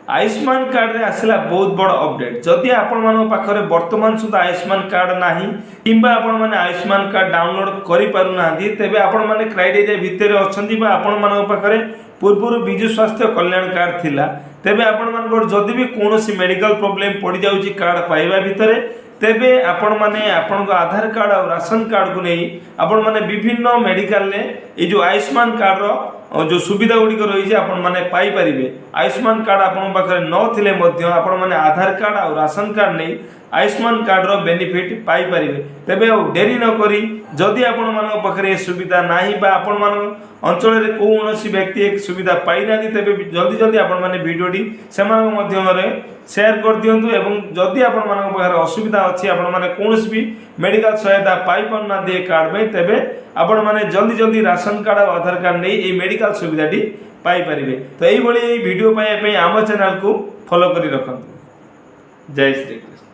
Ayushman card रे आसला बहुत बड़ अपडेट। जदि आपण मान पाखरे वर्तमान सुधा आयुष्मान कार्ड नाही किंबा आपण माने आयुष्मान कार्ड डाउनलोड करि पारु नांदी तेबे आपण माने क्राइटेरिया भितर अछंती बा आपण मान पाखरे पूर्व विजु स्वास्थ्य कल्याण कार्ड थिला तेबे आपण मान जदि भी कोनोसी मेडिकल प्रॉब्लम पड़ी जाउची कार्ड पाइबा भितरे तेबे आपण माने आपण को आधार कार्ड और राशन कार्ड को नहीं आपण माने विभिन्न मेडिकल ले ए जो आयुष्मान कार्ड रो जो सुविधा गुड़िक रही आपण मैंने पाइपर आयुष्मान कार्ड आपण पाखे नथिले आपण मैंने आधार कार्ड और राशन कार्ड नहीं आयुष्मान कार्ड रो बेनिफिट पाइपर तेबे डेरी न करी जदि आपण मान पाखे सुविधा नाही बा आपण मान अंचल रे कौनसी व्यक्ति एक सुविधा पाई ना तेबे जल्दी जल्दी आपण माने वीडियोटी से माध्यम शेयर कर दिंतु एवं जदि आपण मान पाखे असुविधा अच्छी आपण माने कौनसी भी मेडिकल सहायता पाई पार ना दिए कार्ड में तेबे आपण माने जल्दी जल्दी राशन कार्ड और आधार कार्ड नहीं ये मेडिकल सुविधाटी पाई परिबे। तो यही वीडियो पाए आम चैनल को फॉलो करी रखंतु। जय श्री कृष्ण।